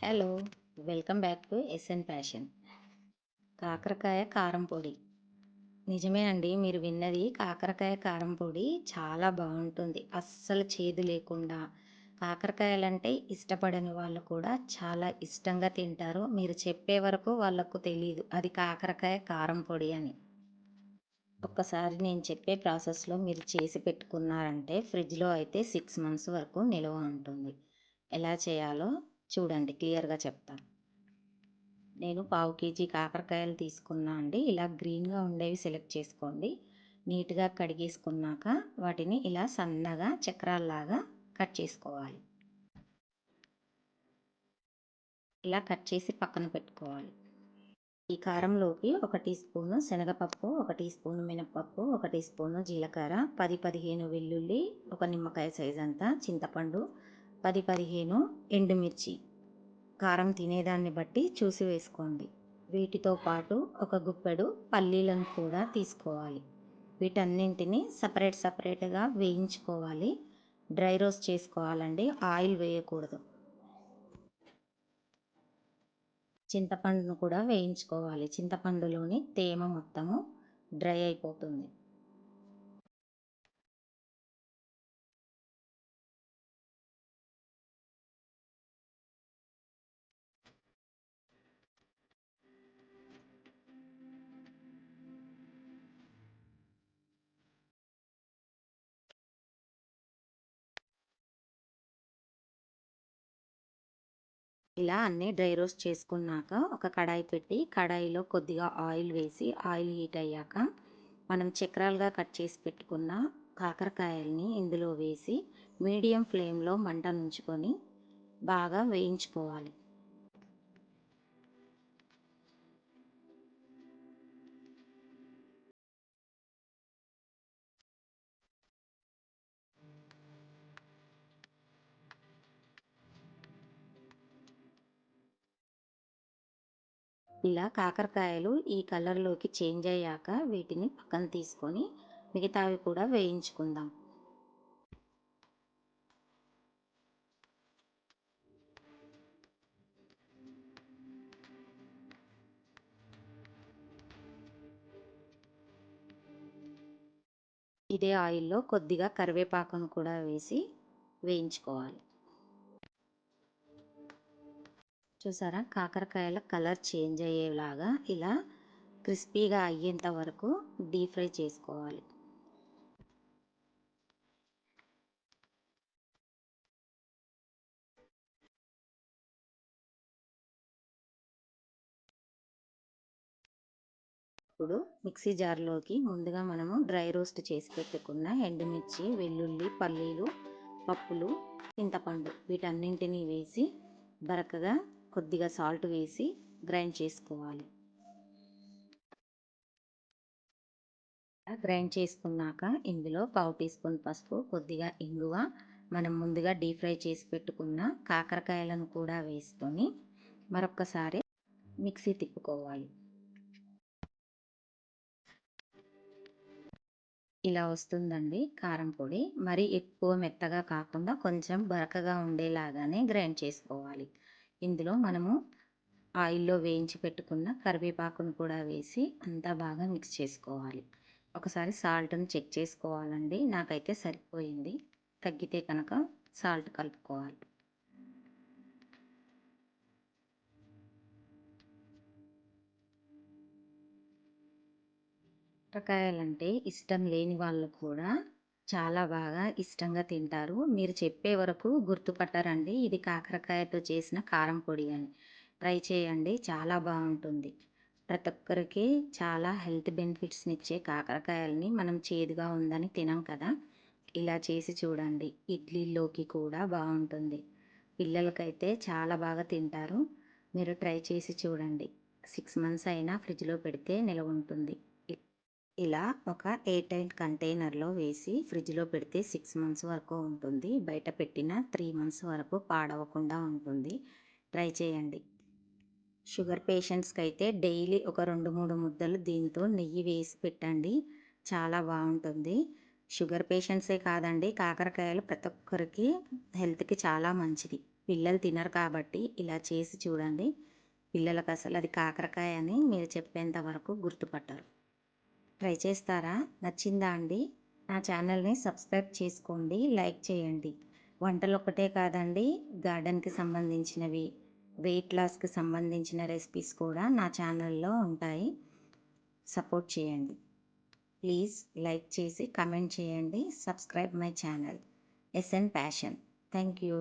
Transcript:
Hello, welcome back to SN passion. కాకరకాయ కారం పొడి. నిజమేనండి, మీరు విన్నది. కాకరకాయ కారం పొడి చాలా బాగుంటుంది. అస్సలు చేదు లేకుండా. కాకరకాయలంటే ఇష్టపడని వాళ్ళు కూడా చాలా ఇష్టంగా తింటారు. మీరు చెప్పే వరకు వాళ్ళకు తెలీదు అది కాకరకాయ కారం పొడి అని. ఒక్కసారి నేను చెప్పే ప్రాసెస్లో మీరు చేసి పెట్టుకున్నారంటే ఫ్రిడ్జ్లో అయితే 6 మంత్స్ వరకు నిల్వ ఉంటుంది. ఎలా చేయాలో చూడండి, క్లియర్గా చెప్తాను. నేను పావు కేజీ కాకరకాయలు తీసుకున్నా అండి. ఇలా గ్రీన్గా ఉండేవి సెలెక్ట్ చేసుకోండి. నీట్గా కడిగేసుకున్నాక వాటిని ఇలా సన్నగా చక్రాల్లాగా కట్ చేసుకోవాలి. ఇలా కట్ చేసి పక్కన పెట్టుకోవాలి. ఈ కారంలోకి 1 టీ స్పూను శనగపప్పు, 1 టీ స్పూను మినపప్పు, 1 టీ స్పూను జీలకర్ర, 10-15 వెల్లుల్లి, ఒక నిమ్మకాయ సైజ్ అంతా చింతపండు, 10-15 ఎండుమిర్చి. కారం తినేదాన్ని బట్టి చూసి వేసుకోండి. వీటితో పాటు ఒక గుప్పెడు పల్లీలను కూడా తీసుకోవాలి. వీటన్నింటినీ సపరేట్గా వేయించుకోవాలి. డ్రై రోస్ట్ చేసుకోవాలండి, ఆయిల్ వేయకూడదు. చింతపండును కూడా వేయించుకోవాలి. చింతపండులోని తేమ మొత్తము డ్రై అయిపోతుంది. ఇలా అన్నీ డ్రై రోస్ట్ చేసుకున్నాక ఒక కడాయి పెట్టి కడాయిలో కొద్దిగా ఆయిల్ వేసి ఆయిల్ హీట్ అయ్యాక మనం చక్రాలుగా కట్ చేసి పెట్టుకున్న కాకరకాయల్ని ఇందులో వేసి మీడియం ఫ్లేమ్లో మంట నుంచుకొని బాగా వేయించుకోవాలి. ఇలా కాకరకాయలు ఈ కలర్లోకి చేంజ్ అయ్యాక వీటిని పక్కన తీసుకొని మిగతావి కూడా వేయించుకుందాం. ఇదే ఆయిల్లో కొద్దిగా కరివేపాకును కూడా వేసి వేయించుకోవాలి. చూసారా, కాకరకాయల కలర్ చేంజ్ అయ్యేలాగా ఇలా క్రిస్పీగా అయ్యేంత వరకు డీప్ ఫ్రై చేసుకోవాలి. ఇప్పుడు మిక్సీ జార్లోకి ముందుగా మనము డ్రై రోస్ట్ చేసి పెట్టుకున్న ఎండుమిర్చి, వెల్లుల్లి, పల్లీలు, పప్పులు, చింతపండు వీటన్నింటినీ వేసి బరకగా కొద్దిగా సాల్ట్ వేసి గ్రైండ్ చేసుకోవాలి. గ్రైండ్ చేసుకున్నాక ఇందులో పావు టీ స్పూన్ పసుపు, కొద్దిగా ఇంగువ, మనం ముందుగా డీప్ ఫ్రై చేసి పెట్టుకున్న కాకరకాయలను కూడా వేసుకొని మరొక్కసారి మిక్సీ తిప్పుకోవాలి. ఇలా వస్తుందండి కారం పొడి. మరి ఎక్కువ మెత్తగా కాకుండా కొంచెం బరకగా ఉండేలాగానే గ్రైండ్ చేసుకోవాలి. ఇందులో మనము ఆయిల్లో వేయించి పెట్టుకున్న కరివేపాకును కూడా వేసి అంతా బాగా మిక్స్ చేసుకోవాలి. ఒకసారి సాల్ట్ని చెక్ చేసుకోవాలండి. నాకైతే సరిపోయింది. తగ్గితే కనుక సాల్ట్ కలుపుకోవాలి. కాకరకాయలంటే ఇష్టం లేని వాళ్ళు కూడా చాలా బాగా ఇష్టంగా తింటారు. మీరు చెప్పే వరకు గుర్తుపట్టారండి ఇది కాకరకాయతో చేసిన కారం పొడి అని. ట్రై చేయండి, చాలా బాగుంటుంది. ప్రతి ఒక్కరికి చాలా హెల్త్ బెనిఫిట్స్ని ఇచ్చే కాకరకాయలని మనం చేదుగా ఉందని తినం కదా. ఇలా చేసి చూడండి, ఇడ్లీలోకి కూడా బాగుంటుంది. పిల్లలకైతే చాలా బాగా తింటారు. మీరు ట్రై చేసి చూడండి. 6 మంత్స్ అయినా ఫ్రిడ్జ్లో పెడితే నిలవ ఉంటుంది. ఇలా ఒక ఎయిర్ టైట్ కంటైనర్లో వేసి ఫ్రిడ్జ్లో పెడితే 6 మంత్స్ వరకు ఉంటుంది. బయట పెట్టిన 3 మంత్స్ వరకు పాడవకుండా ఉంటుంది. ట్రై చేయండి. షుగర్ పేషెంట్స్కి అయితే డైలీ ఒక 2-3 ముద్దలు దీంతో నెయ్యి వేసి పెట్టండి, చాలా బాగుంటుంది. షుగర్ పేషెంట్సే కాదండి, కాకరకాయలు ప్రతి ఒక్కరికి హెల్త్కి చాలా మంచిది. పిల్లలు తినరు కాబట్టి ఇలా చేసి చూడండి. పిల్లలకు అసలు అది కాకరకాయ అని మీరు చెప్పేంత వరకు గుర్తుపట్టరు. ట్రై చేస్తారా? నచ్చిందా అండి? నా ఛానల్ని సబ్స్క్రైబ్ చేసుకోండి, లైక్ చేయండి. వంటలు ఒక్కటే కాదండి, గార్డెన్కి సంబంధించినవి, వెయిట్ లాస్కి సంబంధించిన రెసిపీస్ కూడా నా ఛానల్లో ఉంటాయి. సపోర్ట్ చేయండి. ప్లీజ్ లైక్ చేసి కమెంట్ చేయండి. Subscribe my channel SN passion. Thank you.